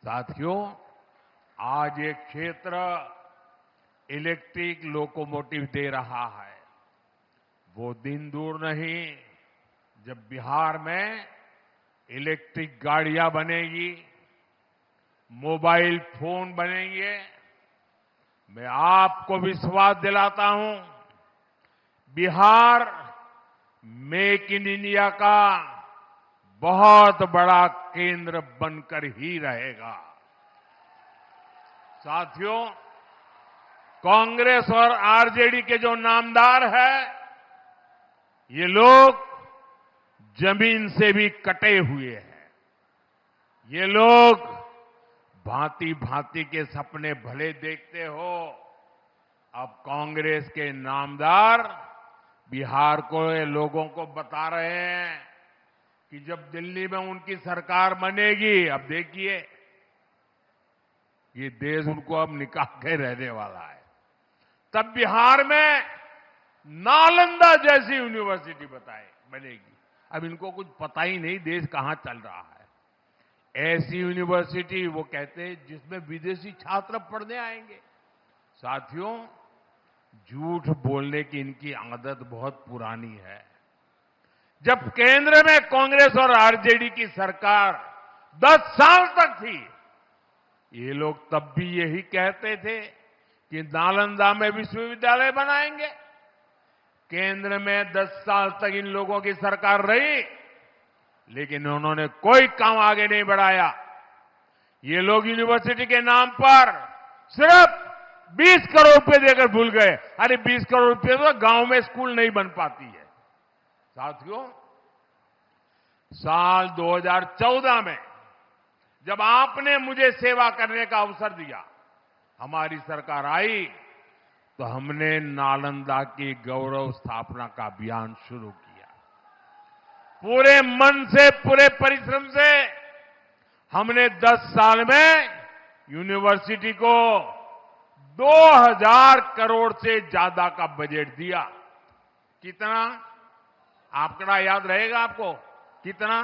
साथियों, आज ये क्षेत्र इलेक्ट्रिक लोकोमोटिव दे रहा है। वो दिन दूर नहीं जब बिहार में इलेक्ट्रिक गाड़ियां बनेगी, मोबाइल फोन बनेंगे। मैं आपको विश्वास दिलाता हूं, बिहार मेक इन इंडिया का बहुत बड़ा केंद्र बनकर ही रहेगा। साथियों, कांग्रेस और आरजेडी के जो नामदार है, ये लोग जमीन से भी कटे हुए हैं। ये लोग भांति भांति के सपने भले देखते हो। अब कांग्रेस के नामदार बिहार को लोगों को बता रहे हैं कि जब दिल्ली में उनकी सरकार बनेगी, अब देखिए ये देश उनको अब निकाल के रहने वाला है। तब बिहार में नालंदा जैसी यूनिवर्सिटी बनेगी। अब इनको कुछ पता ही नहीं देश कहां चल रहा है। ऐसी यूनिवर्सिटी वो कहते हैं जिसमें विदेशी छात्र पढ़ने आएंगे। साथियों, झूठ बोलने की इनकी आदत बहुत पुरानी है। जब केंद्र में कांग्रेस और आरजेडी की सरकार 10 साल तक थी, ये लोग तब भी यही कहते थे कि नालंदा में विश्वविद्यालय बनाएंगे। केंद्र में 10 साल तक इन लोगों की सरकार रही, लेकिन उन्होंने कोई काम आगे नहीं बढ़ाया। ये लोग यूनिवर्सिटी के नाम पर सिर्फ 20 करोड़ रुपए देकर भूल गए। अरे 20 करोड़ रुपए तो गांव में स्कूल नहीं बन पाती है। साथियों, साल 2014 में जब आपने मुझे सेवा करने का अवसर दिया, हमारी सरकार आई, तो हमने नालंदा की गौरव स्थापना का अभियान शुरू किया। पूरे मन से, पूरे परिश्रम से हमने 10 साल में यूनिवर्सिटी को 2000 करोड़ से ज्यादा का बजट दिया। कितना? आंकड़ा याद रहेगा आपको? कितना?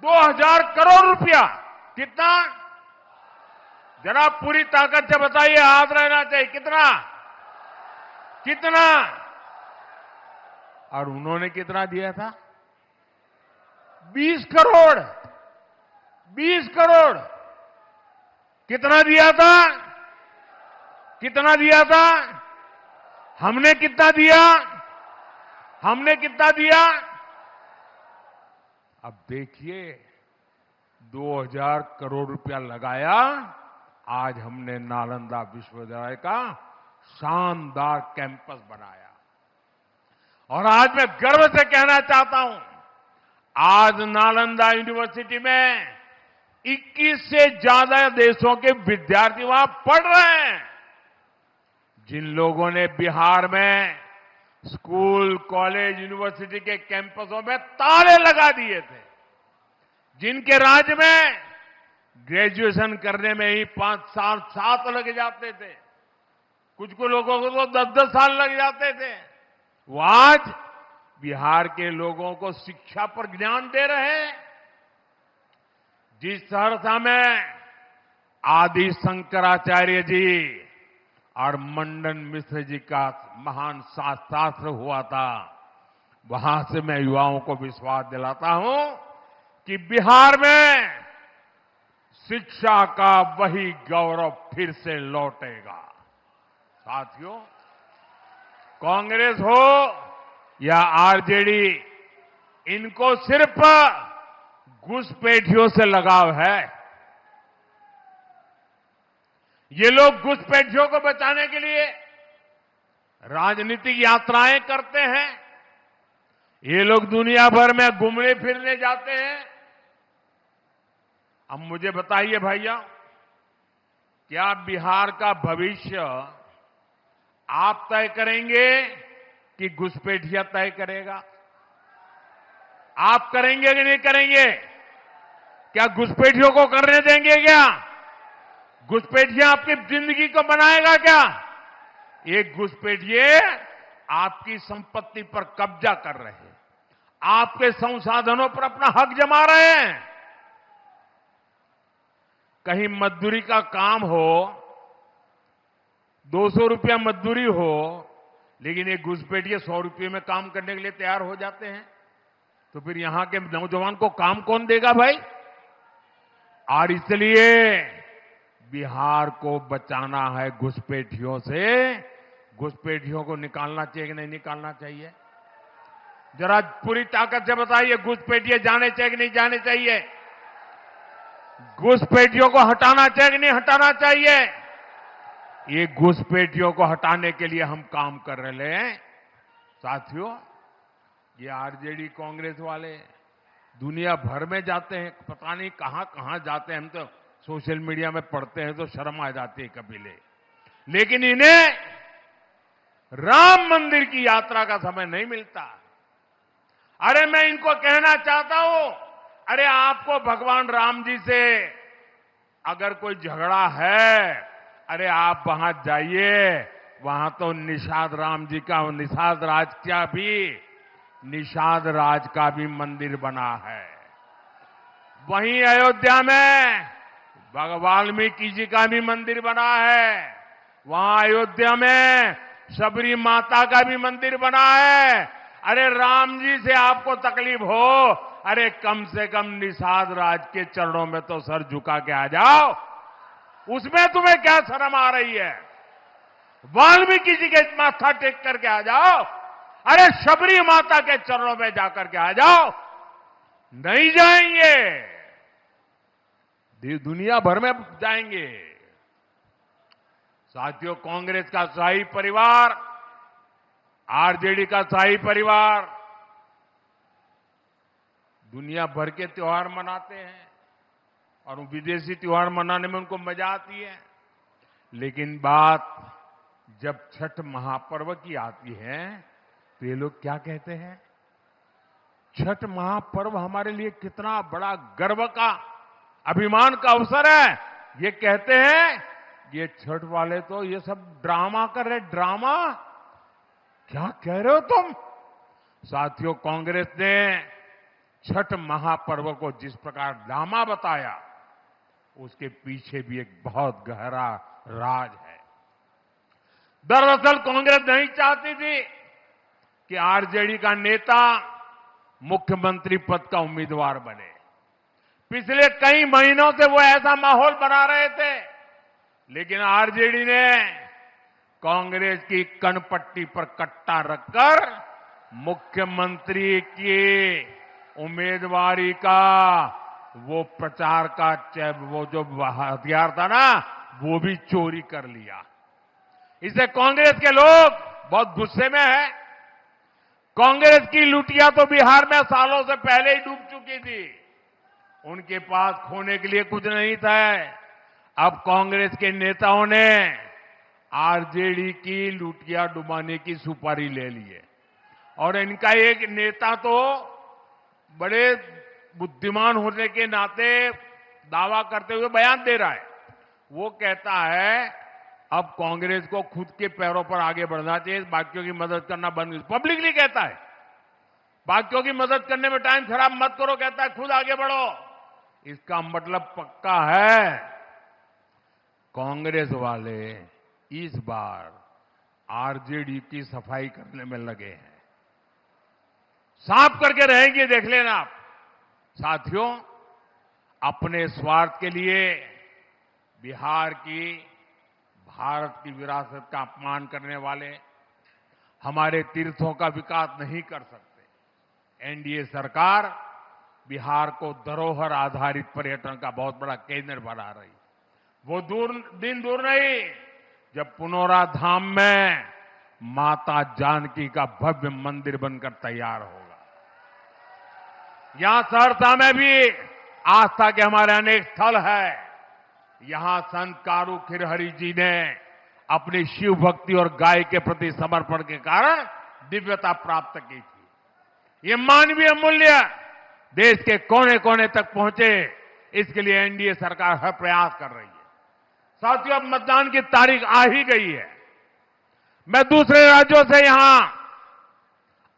2000 करोड़ रुपया। कितना? जरा पूरी ताकत से बताइए, हाथ रहना चाहिए। कितना? कितना? और उन्होंने कितना दिया था? 20 करोड़। 20 करोड़। कितना दिया था? कितना दिया था? हमने कितना दिया? हमने कितना दिया? अब देखिए, 2000 करोड़ रुपया लगाया। आज हमने नालंदा विश्वविद्यालय का शानदार कैंपस बनाया। और आज मैं गर्व से कहना चाहता हूं, आज नालंदा यूनिवर्सिटी में 21 से ज्यादा देशों के विद्यार्थी वहां पढ़ रहे हैं। जिन लोगों ने बिहार में स्कूल, कॉलेज, यूनिवर्सिटी के कैंपसों में ताले लगा दिए थे, जिनके राज्य में ग्रेजुएशन करने में ही 5 साल 7 लग जाते थे, कुछ लोगों को तो 10-10 साल लग जाते थे, वो आज बिहार के लोगों को शिक्षा पर ज्ञान दे रहे हैं। जिस सहरसा में आदि शंकराचार्य जी और मंडन मिश्र जी का महान शास्त्र हुआ था, वहां से मैं युवाओं को विश्वास दिलाता हूं कि बिहार में शिक्षा का वही गौरव फिर से लौटेगा। साथियों, कांग्रेस हो या आरजेडी, इनको सिर्फ घुसपैठियों से लगाव है। ये लोग घुसपैठियों को बचाने के लिए राजनीतिक यात्राएं करते हैं। ये लोग दुनिया भर में घूमने फिरने जाते हैं। अब मुझे बताइए भैया, क्या बिहार का भविष्य आप तय करेंगे कि घुसपैठिया तय करेगा? आप करेंगे कि नहीं करेंगे? क्या घुसपैठियों को करने देंगे? क्या घुसपैठिया आपकी जिंदगी को बनाएगा? क्या एक घुसपैठिए आपकी संपत्ति पर कब्जा कर रहे हैं, आपके संसाधनों पर अपना हक जमा रहे हैं। कहीं मजदूरी का काम हो, 200 रुपया मजदूरी हो, लेकिन एक घुसपैठिए 100 रुपये में काम करने के लिए तैयार हो जाते हैं, तो फिर यहां के नौजवान को काम कौन देगा भाई? और इसलिए बिहार को बचाना है घुसपैठियों से। घुसपैठियों को निकालना चाहिए कि नहीं निकालना चाहिए? जरा पूरी ताकत से बताइए, घुसपैठिए जाने चाहिए कि नहीं जाने चाहिए? घुसपैठियों को हटाना चाहिए कि नहीं हटाना चाहिए? ये घुसपैठियों को हटाने के लिए हम काम कर रहे हैं। साथियों, ये आरजेडी कांग्रेस वाले दुनिया भर में जाते हैं, पता नहीं कहां कहां जाते हैं। हम तो सोशल मीडिया में पढ़ते हैं तो शर्म आ जाती है कभी। लेकिन इन्हें राम मंदिर की यात्रा का समय नहीं मिलता। अरे मैं इनको कहना चाहता हूं, अरे आपको भगवान राम जी से अगर कोई झगड़ा है, अरे आप वहां जाइए, वहां तो निषाद राम जी का, निषाद राज का भी, निषाद राज का भी मंदिर बना है। वहीं अयोध्या में वाल्मीकि जी का भी मंदिर बना है। वहां अयोध्या में शबरी माता का भी मंदिर बना है। अरे राम जी से आपको तकलीफ हो, अरे कम से कम निषाद राज के चरणों में तो सर झुका के आ जाओ। उसमें तुम्हें क्या शर्म आ रही है? वाल्मीकि जी के माथा टेक करके आ जाओ। अरे शबरी माता के चरणों में जाकर के आ जाओ। नहीं जाएंगे, दुनिया भर में जाएंगे। साथियों, कांग्रेस का शाही परिवार, आरजेडी का शाही परिवार दुनिया भर के त्योहार मनाते हैं और विदेशी त्योहार मनाने में उनको मजा आती है। लेकिन बात जब छठ महापर्व की आती है तो ये लोग क्या कहते हैं? छठ महापर्व हमारे लिए कितना बड़ा गर्व का, अभिमान का अवसर है। ये कहते हैं ये छठ वाले तो ये सब ड्रामा कर रहे। ड्रामा? क्या कह रहे हो तुम? साथियों, कांग्रेस ने छठ महापर्व को जिस प्रकार ड्रामा बताया, उसके पीछे भी एक बहुत गहरा राज है। दरअसल कांग्रेस नहीं चाहती थी कि आरजेडी का नेता मुख्यमंत्री पद का उम्मीदवार बने। पिछले कई महीनों से वो ऐसा माहौल बना रहे थे, लेकिन आरजेडी ने कांग्रेस की कनपट्टी पर कट्टा रखकर मुख्यमंत्री की उम्मीदवारी का वो प्रचार का वो जो हथियार था ना, वो भी चोरी कर लिया। इससे कांग्रेस के लोग बहुत गुस्से में हैं। कांग्रेस की लुटिया तो बिहार में सालों से पहले ही डूब चुकी थी। उनके पास खोने के लिए कुछ नहीं था। अब कांग्रेस के नेताओं ने आरजेडी की लुटिया डुबाने की सुपारी ले ली है। और इनका एक नेता तो बड़े बुद्धिमान होने के नाते दावा करते हुए बयान दे रहा है। वो कहता है अब कांग्रेस को खुद के पैरों पर आगे बढ़ना चाहिए, बाकियों की मदद करना बंद। पब्लिकली कहता है, बाकियों की मदद करने में टाइम खराब मत करो, कहता है खुद आगे बढ़ो। इसका मतलब पक्का है, कांग्रेस वाले इस बार आरजेडी की सफाई करने में लगे हैं। साफ करके रहेंगे, देख लेना आप। साथियों, अपने स्वार्थ के लिए बिहार की, भारत की विरासत का अपमान करने वाले हमारे तीर्थों का विकास नहीं कर सकते। एनडीए सरकार बिहार को धरोहर आधारित पर्यटन का बहुत बड़ा केंद्र बना रही। वो दिन दूर नहीं जब पुनौरा धाम में माता जानकी का भव्य मंदिर बनकर तैयार होगा। यहां सहरसा में भी आस्था के हमारे अनेक स्थल है। यहां संत कारू खिरहरी जी ने अपनी शिव भक्ति और गाय के प्रति समर्पण के कारण दिव्यता प्राप्त की थी। ये मानवीय मूल्य देश के कोने कोने तक पहुंचे, इसके लिए एनडीए सरकार हर प्रयास कर रही है। साथियों, अब मतदान की तारीख आ ही गई है। मैं दूसरे राज्यों से यहां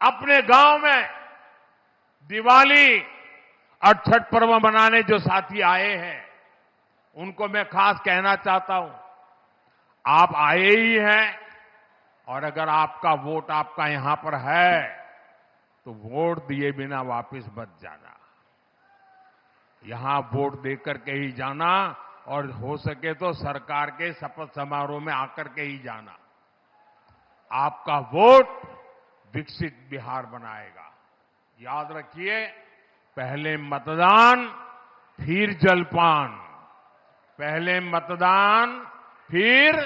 अपने गांव में दिवाली और छठ पर्व मनाने जो साथी आए हैं, उनको मैं खास कहना चाहता हूं, आप आए ही हैं और अगर आपका वोट आपका यहां पर है तो वोट दिए बिना वापस मत जाना। यहां वोट देकर के ही जाना और हो सके तो सरकार के शपथ समारोह में आकर के ही जाना। आपका वोट विकसित बिहार बनाएगा। याद रखिए, पहले मतदान फिर जलपान, पहले मतदान फिर।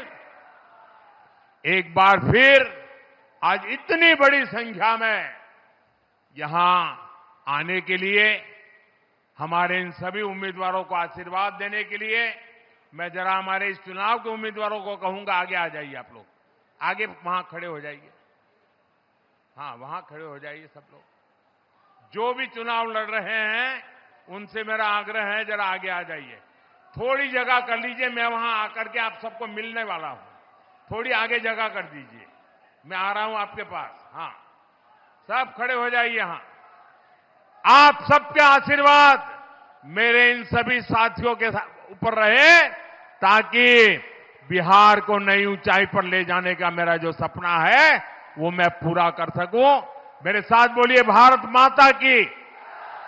एक बार फिर आज इतनी बड़ी संख्या में यहां आने के लिए, हमारे इन सभी उम्मीदवारों को आशीर्वाद देने के लिए मैं जरा हमारे इस चुनाव के उम्मीदवारों को कहूंगा, आगे आ जाइए आप लोग, आगे वहां खड़े हो जाइए। हाँ, वहां खड़े हो जाइए सब लोग। जो भी चुनाव लड़ रहे हैं उनसे मेरा आग्रह है, जरा आगे आ जाइए, थोड़ी जगह कर लीजिए। मैं वहां आकर के आप सबको मिलने वाला हूं, थोड़ी आगे जगह कर दीजिए, मैं आ रहा हूं आपके पास। हाँ, सब खड़े हो जाइए। यहां आप सबके आशीर्वाद मेरे इन सभी साथियों के ऊपर रहे, ताकि बिहार को नई ऊंचाई पर ले जाने का मेरा जो सपना है वो मैं पूरा कर सकूं। मेरे साथ बोलिए, भारत माता की,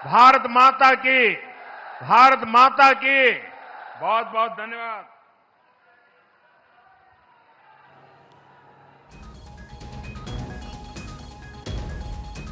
भारत माता की, भारत माता की। बहुत बहुत धन्यवाद।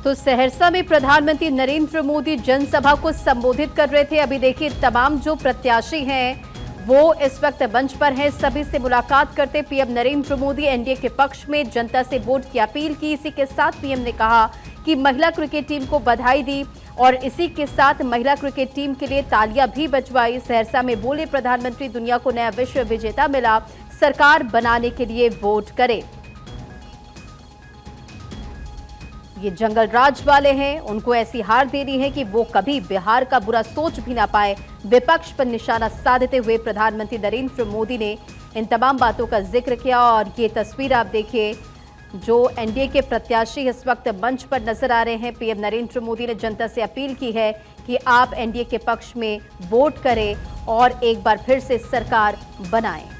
तो सहरसा में प्रधानमंत्री नरेंद्र मोदी जनसभा को संबोधित कर रहे थे। अभी देखिए, तमाम जो प्रत्याशी हैं वो इस वक्त मंच पर हैं। सभी से मुलाकात करते पीएम नरेंद्र मोदी एनडीए के पक्ष में जनता से वोट की अपील की। इसी के साथ पीएम ने कहा कि महिला क्रिकेट टीम को बधाई दी और इसी के साथ महिला क्रिकेट टीम के लिए तालियां भी बजवाई। सहरसा में बोले प्रधानमंत्री, दुनिया को नया विश्व विजेता मिला, सरकार बनाने के लिए वोट करें। ये जंगल राज वाले हैं, उनको ऐसी हार देनी है कि वो कभी बिहार का बुरा सोच भी ना पाए। विपक्ष पर निशाना साधते हुए प्रधानमंत्री नरेंद्र मोदी ने इन तमाम बातों का जिक्र किया। और ये तस्वीर आप देखिए, जो एनडीए के प्रत्याशी इस वक्त मंच पर नजर आ रहे हैं। पीएम नरेंद्र मोदी ने जनता से अपील की है कि आप एनडीए के पक्ष में वोट करें और एक बार फिर से सरकार बनाएं।